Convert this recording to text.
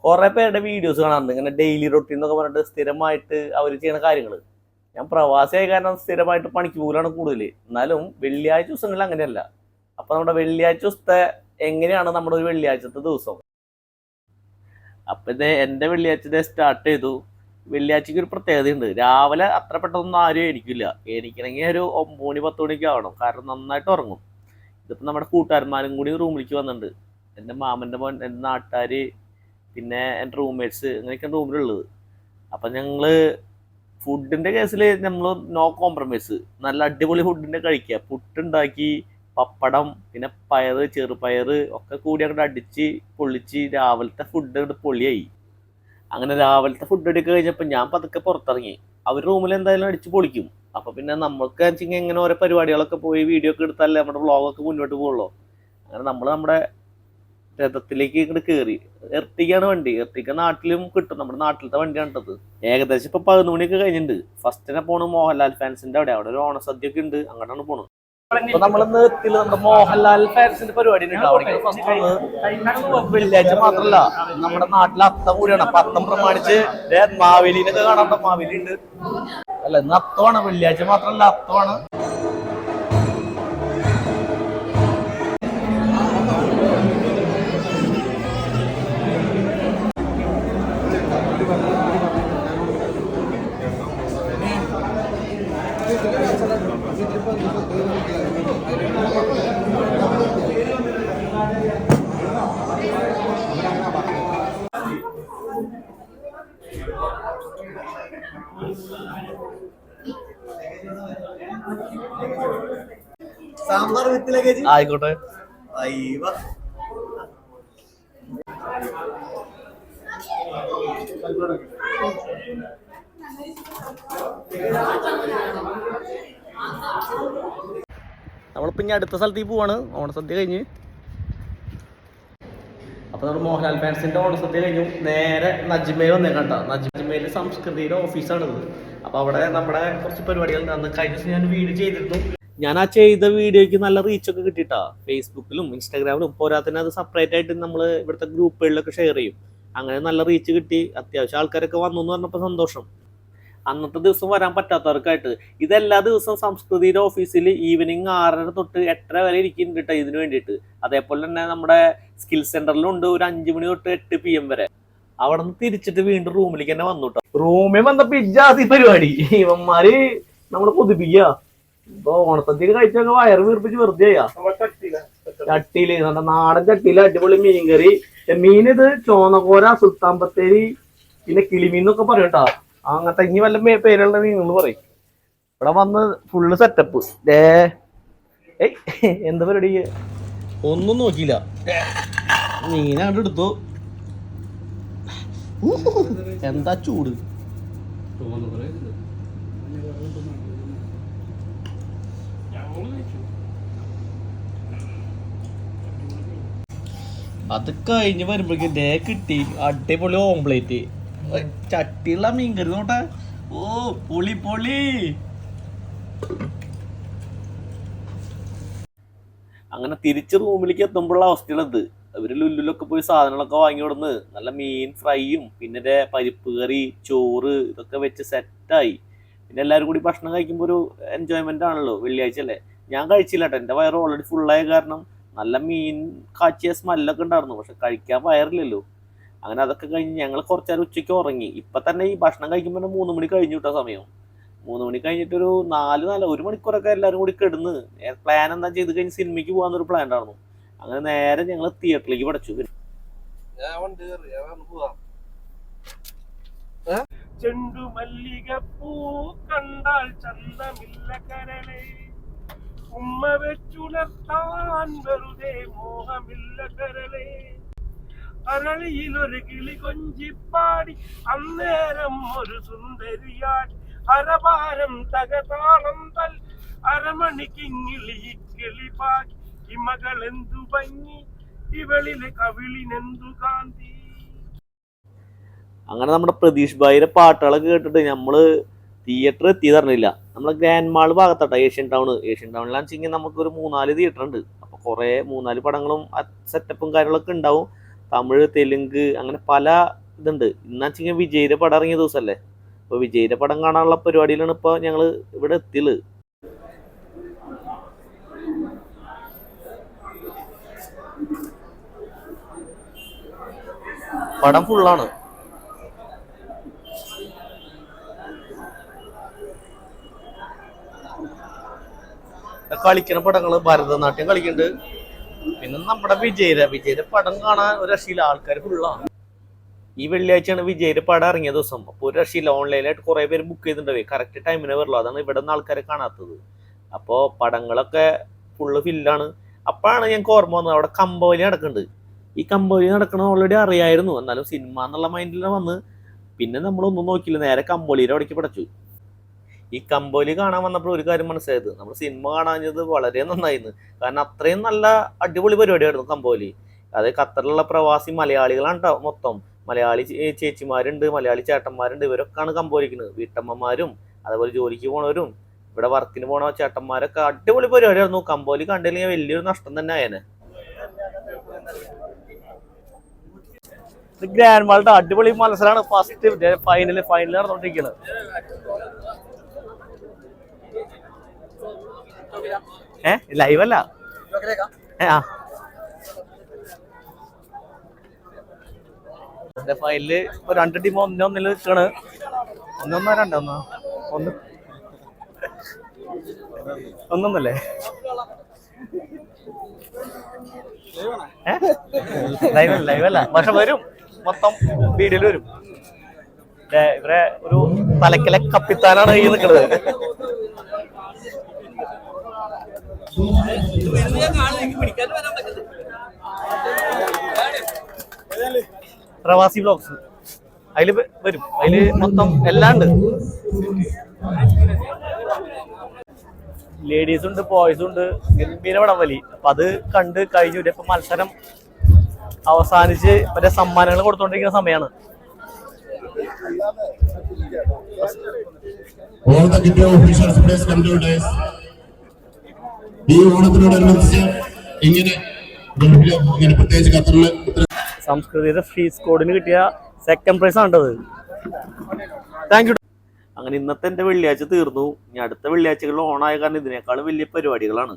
കുറെ പേരുടെ വീഡിയോസ് കാണാറുണ്ട് ഇങ്ങനെ ഡെയിലി റൊട്ടീൻ എന്നൊക്കെ പറഞ്ഞിട്ട് സ്ഥിരമായിട്ട് അവർ ചെയ്യുന്ന കാര്യങ്ങൾ. ഞാൻ പ്രവാസിയായ കാരണം സ്ഥിരമായിട്ട് പണിക്ക് പോകലാണ് കൂടുതൽ. എന്നാലും വെള്ളിയാഴ്ച ദിവസങ്ങളിൽ അങ്ങനെയല്ല. അപ്പൊ നമ്മുടെ വെള്ളിയാഴ്ച ദിവസത്തെ എങ്ങനെയാണ് നമ്മുടെ ഒരു വെള്ളിയാഴ്ചത്തെ ദിവസം. അപ്പൊ ഇത് എന്റെ വെള്ളിയാഴ്ചത്തെ സ്റ്റാർട്ട് ചെയ്തു. വെള്ളിയാഴ്ചക്ക് ഒരു പ്രത്യേകതയുണ്ട്. രാവിലെ അത്ര പെട്ടെന്നൊന്നും ആരും എണീക്കില്ല. എണീക്കണമെങ്കിൽ ഒരു 9 മണി 10 മണിക്ക് ആവണം, കാരണം നന്നായിട്ട് ഉറങ്ങും. ഇതിപ്പോ നമ്മുടെ കൂട്ടുകാരന്മാരും കൂടി റൂമിലേക്ക് വന്നിട്ടുണ്ട്. എൻ്റെ മാമൻ്റെ മോൻ, എൻ്റെ നാട്ടുകാർ, പിന്നെ എൻ്റെ റൂംമേറ്റ്സ്, അങ്ങനെയൊക്കെയാണ് റൂമിലുള്ളത്. അപ്പം ഞങ്ങൾ ഫുഡിൻ്റെ കേസിൽ നമ്മൾ നോ കോംപ്രമൈസ്. നല്ല അടിപൊളി ഫുഡിൻ്റെ കഴിക്കുക. പുട്ടുണ്ടാക്കി, പപ്പടം, പിന്നെ പയറ്, ചെറുപയറ് ഒക്കെ കൂടി അങ്ങോട്ട് അടിച്ച് പൊള്ളിച്ച് രാവിലത്തെ ഫുഡ് അങ്ങോട്ട് പൊളിയായി. അങ്ങനെ രാവിലത്തെ ഫുഡ് അടിയൊക്കെ കഴിഞ്ഞപ്പോൾ ഞാൻ പതുക്കെ പുറത്തിറങ്ങി. അവർ റൂമിൽ എന്തായാലും അടിച്ച് പൊളിക്കും. അപ്പോൾ പിന്നെ നമുക്ക് വെച്ചെങ്കിൽ എങ്ങനെ ഓരോ പരിപാടികളൊക്കെ പോയി വീഡിയോ ഒക്കെ എടുത്താലേ നമ്മുടെ വ്ളോഗൊക്കെ മുന്നോട്ട് പോകുള്ളൂ. അങ്ങനെ നമ്മൾ നമ്മുടെ രഥത്തിലേക്ക് ഇങ്ങോട്ട് കയറി. എർട്ടിക്കാണ് വണ്ടി. എർട്ടിക്ക നാട്ടിലും കിട്ടും, നമ്മുടെ നാട്ടിലത്തെ വണ്ടിയാണ് കേട്ടത്. ഏകദേശം ഇപ്പൊ 11 മണിയൊക്കെ കഴിഞ്ഞിട്ടുണ്ട്. ഫസ്റ്റിനെ പോണ് മോഹൻലാൽ ഫാൻസിന്റെ അവിടെ ഒരു ഓണസദ്യ ഒക്കെ ഉണ്ട്, അങ്ങോട്ടാണ് പോണത്. അപ്പൊ നമ്മളിന്ന് എത്തിയത് നമ്മുടെ മോഹൻലാൽ ഫാൻസിന്റെ പരിപാടി വെള്ളിയാഴ്ച മാത്രല്ല, നമ്മുടെ നാട്ടിലെ അത്തം കൂടിയാണ്. അപ്പൊ അത്തം പ്രമാണിച്ച് മാവേലിനൊക്കെ കാണാൻ. മാവേലി ഉണ്ട് അല്ല, ഇന്ന് അത്തമാണ്. വെള്ളിയാഴ്ച മാത്രല്ല, അത്തമാണ്. സാമ്പാർ വിത്ത് ലഗേജ് ആയിക്കോട്ടെ. നമ്മളിപ്പോ ഇനി അടുത്ത സ്ഥലത്തേക്ക് പോവാണ്. ഓണസദ്യ കഴിഞ്ഞ്. അപ്പൊ നമ്മുടെ മോഹൻലാൽ ഫാൻസിന്റെ ഓണസദ്യ കഴിഞ്ഞു. നേരെ നജ്മയിൽ വന്നേക്കണ്ട. നജ്മയിൽ സംസ്കൃതിയുടെ ഓഫീസാണിത്. അപ്പൊ അവിടെ നമ്മുടെ കുറച്ച് പരിപാടികളുണ്ട്. അന്ന് കഴിഞ്ഞ ദിവസം ഞാൻ വീഡിയോ ചെയ്തിരുന്നു. ഞാൻ ആ ചെയ്ത വീഡിയോയ്ക്ക് നല്ല റീച്ചൊക്കെ കിട്ടിയിട്ടാ. ഫേസ്ബുക്കിലും ഇൻസ്റ്റാഗ്രാമിലും പോരാത്തന്നെ അത് സെപ്പറേറ്റ് ആയിട്ട് നമ്മൾ ഇവിടുത്തെ ഗ്രൂപ്പുകളിലൊക്കെ ഷെയർ ചെയ്യും. അങ്ങനെ നല്ല റീച്ച് കിട്ടി. അത്യാവശ്യം ആൾക്കാരൊക്കെ വന്നു എന്ന് പറഞ്ഞപ്പോൾ സന്തോഷം. അന്നത്തെ ദിവസം വരാൻ പറ്റാത്തവർക്കായിട്ട് ഇതെല്ലാ ദിവസവും സംസ്കൃതിയുടെ ഓഫീസിൽ ഈവനിങ് 6:30 തൊട്ട് 8:30 വരെ ഇരിക്കുന്നുണ്ട് കേട്ടോ ഇതിന് വേണ്ടിയിട്ട്. അതേപോലെ തന്നെ നമ്മുടെ സ്കിൽ സെന്ററിലുണ്ട് ഒരു 5 മണി തൊട്ട് 8 PM വരെ. അവിടെ നിന്ന് തിരിച്ചിട്ട് വീണ്ടും റൂമിലേക്ക് തന്നെ വന്നു കേട്ടോ. റൂമിൽ വന്നപ്പോ ഇജാതി പരിപാടി. ഇവന്മാര് നമ്മളെ കൊതിപ്പിക്കുക. ഇപ്പൊ ഓണസദ്യ കഴിച്ചൊക്കെ വയറ് വീർപ്പിച്ച് വെറുതെ ചെയ്യാ. ചട്ടിയില് നല്ല നാടൻ ചട്ടിയില് അടിപൊളി മീൻകറി. മീൻ ഇത് ചോന്നകോര, സുൽത്താൻ ബത്തേരി, പിന്നെ കിളിമീൻ എന്നൊക്കെ പറയും കേട്ടാ. അങ്ങനത്തെ ഇനി വല്ല പേരുള്ള മീനുകൾ പറയും. ഇവിടെ വന്ന് ഫുള്ള് സെറ്റപ്പ്. എന്താ പരിപാടി? ഒന്നും നോക്കിയില്ല, മീനാണ്ട് എടുത്തു. എന്താ ചൂട്! അത് കഴിഞ്ഞ് വരുമ്പോഴേക്കും ഡേ കിട്ടി അടിപൊളി ഓംപ്ലേറ്റ്. ചട്ടിയുള്ള മീൻകറി നോട്ടെ. ഓ പൊളി പൊളി. അങ്ങനെ തിരിച്ച് റൂമിലേക്ക് എത്തുമ്പോഴുള്ള അവസ്ഥയുള്ളത്. അവര് ലുല്ലുലൊക്കെ പോയി സാധനങ്ങളൊക്കെ വാങ്ങി കൊടുന്ന് നല്ല മീൻ ഫ്രൈയും പിന്നെ പരിപ്പ് കറി, ചോറ് ഇതൊക്കെ വെച്ച് സെറ്റായി. പിന്നെ എല്ലാവരും കൂടി ഭക്ഷണം കഴിക്കുമ്പോൾ ഒരു എൻജോയ്മെന്റ് ആണല്ലോ. വെള്ളിയാഴ്ച അല്ലേ. ഞാൻ കഴിച്ചില്ല കേട്ടോ. എൻ്റെ വയറ് ഓൾറെഡി ഫുള്ളായ കാരണം നല്ല മീൻ കാച്ചിയ സ്മെല്ലൊക്കെ ഉണ്ടായിരുന്നു. പക്ഷെ കഴിക്കാൻ വയറില്ലല്ലോ. അങ്ങനെ അതൊക്കെ കഴിഞ്ഞ് ഞങ്ങൾ കുറച്ചേരം ഉച്ചയ്ക്ക് ഉറങ്ങി. ഇപ്പൊ തന്നെ ഈ ഭക്ഷണം കഴിക്കുമ്പോൾ 3 മണി കഴിഞ്ഞു കിട്ടാ സമയം. 3 മണി കഴിഞ്ഞിട്ടൊരു 1 മണിക്കൂറൊക്കെ എല്ലാവരും കൂടി കിടന്ന് പ്ലാൻ എന്താ ചെയ്ത് കഴിഞ്ഞ് സിനിമയ്ക്ക് പോകാന്നൊരു പ്ലാൻ ഉണ്ടായിരുന്നു. അങ്ങനെ നേരെ ഞങ്ങൾ തിയേറ്ററിലേക്ക് പഠിച്ചു. ചെണ്ടുമല്ലികപ്പൂ കണ്ടാൽ ചന്തമില്ല കരളെ, ഉമ്മ വെച്ചുണർത്താൻ വെറുതെ മോഹമില്ല കരളെ. അരളിയിലൊരു കിളി കൊഞ്ചിപ്പാടി അന്നേരം ഒരു സുന്ദരിയാടി. അരഭാരം തകതാളം തൽ അരമണിക്കിങ്ങിളി കിളിപാടി. ഇമകളെന്തു ഭംഗി ഇവളിലെ കവിളിനെന്തു കാന്തി. അങ്ങനെ നമ്മുടെ പ്രതീഷ് ഭായിയുടെ പാട്ടുകളൊക്കെ കേട്ടിട്ട് നമ്മള് തിയേറ്റർ എത്തിയതറിഞ്ഞില്ല. നമ്മളെ ഗ്രാൻഡ് മാൾ ഭാഗത്താട്ടോ, ഏഷ്യൻ ടൗണിലാണെച്ചെങ്കിൽ നമുക്കൊരു 3-4 തിയേറ്റർ ഉണ്ട്. അപ്പൊ കുറെ 3-4 പടങ്ങളും സെറ്റപ്പും കാര്യങ്ങളൊക്കെ ഉണ്ടാവും. തമിഴ്, തെലുങ്ക്, അങ്ങനെ പല ഇതുണ്ട്. ഇന്നാച്ചെങ്കിൽ വിജയുടെ പടം ഇറങ്ങിയ ദിവസമല്ലേ. അപ്പോൾ വിജയുടെ പടം കാണാനുള്ള പരിപാടിയിലാണ് ഇപ്പോൾ ഞങ്ങൾ ഇവിടെ എത്തിയത്. പടം ഫുള്ളാണ്. കളിക്കണ പടങ്ങള് ഭരതനാട്യം കളിക്കുന്നുണ്ട്. പിന്നെ നമ്മുടെ വിജയുടെ പടം കാണാൻ ഒരു രക്ഷയില്ല, ആൾക്കാർ ഫുള്ളാണ്. ഈ വെള്ളിയാഴ്ചയാണ് വിജയുടെ പടം ഇറങ്ങിയ ദിവസം. അപ്പോൾ ഒരു രക്ഷയില്ല, ഓൺലൈനായിട്ട് കുറേ പേര് ബുക്ക് ചെയ്തിട്ടുണ്ടാവും. കറക്റ്റ് ടൈമിനെ വരുള്ളൂ. അതാണ് ഇവിടെ നിന്ന് ആൾക്കാരെ കാണാത്തത്. അപ്പോൾ പടങ്ങളൊക്കെ ഫുള്ള് ഫില്ലാണ്. അപ്പോഴാണ് ഞങ്ങൾക്ക് ഓർമ്മ വന്നത് അവിടെ കമ്പോലി നടക്കുന്നുണ്ട്. ഈ കമ്പോലി നടക്കണത് ഓൾറെഡി അറിയായിരുന്നു, എന്നാലും സിനിമ എന്നുള്ള മൈൻഡിൽ വന്ന് പിന്നെ നമ്മളൊന്നും നോക്കിയില്ല, നേരെ കമ്പോലിയുടെ അവിടേക്ക് പടച്ചു. ഈ കമ്പോലി കാണാൻ വന്നപ്പോൾ ഒരു കാര്യം മനസ്സിലായത്, നമ്മൾ സിനിമ കാണാഞ്ഞത് വളരെ നന്നായിരുന്നു. കാരണം അത്രയും നല്ല അടിപൊളി പരിപാടിയായിരുന്നു കമ്പോലി. അത് ഖത്തറിലുള്ള പ്രവാസി മലയാളികളാണ് മൊത്തം. മലയാളി ചേച്ചിമാരുണ്ട്, മലയാളി ചേട്ടന്മാരുണ്ട്. ഇവരൊക്കെയാണ് കമ്പോലിക്കുന്നത്. വീട്ടമ്മമാരും അതുപോലെ ജോലിക്ക് പോണവരും ഇവിടെ വർക്കിന് പോണ ചേട്ടന്മാരൊക്കെ അടിപൊളി പരിപാടിയായിരുന്നു. കമ്പോലി കണ്ടില്ലെങ്കിൽ വലിയൊരു നഷ്ടം തന്നെ ആയേനെ. ഗ്രാൻഡ് മാൾട്ട് അടിപൊളി മത്സരമാണ്. ഫസ്റ്റ് ഫൈനൽ നടന്നുകൊണ്ടിരിക്കുന്നത്. ലൈവല്ല, ഫൈനല് ഇപ്പൊ 2 ടീം 1-1 നിൽക്കാണ്. 1-1 ഒന്നൊന്നല്ലേ? ലൈവല്ല, പക്ഷെ വരും, മൊത്തം വീഡിയോയിൽ വരും. ഇവരെ ഒരു തലക്കലെ കപ്പിത്താനാണ് ഈ നിൽക്കുന്നത്. പ്രവാസി വ്ലോഗ്സ് അതില് വരും. അതില് മൊത്തം എല്ലാം ഉണ്ട്. ലേഡീസും ഉണ്ട്, ബോയ്സും ഉണ്ട്. ഗംഭീര വടംവലി. അപ്പൊ അത് കണ്ട് കഴിഞ്ഞു. ഇപ്പൊ മത്സരം അവസാനിച്ച് മറ്റേ സമ്മാനങ്ങൾ കൊടുത്തോണ്ടിരിക്കുന്ന സമയമാണ്. ഈ ഓണത്തിനോടനുബന്ധിച്ച് ഇങ്ങനെ പ്രത്യേകിച്ച് ഖത്തറില് സംസ്കൃതിയുടെ ഫ്രീ സ്കോഡിന് കിട്ടിയ സെക്കൻഡ് പ്രൈസ് ആണ്ടത്. Thank you. അങ്ങനെ ഇന്നത്തെ എന്റെ വെള്ളിയാഴ്ച തീർന്നു. ഇനി അടുത്ത വെള്ളിയാഴ്ചകളിൽ ഓണായ കാരണം ഇതിനേക്കാളും വലിയ പരിപാടികളാണ്.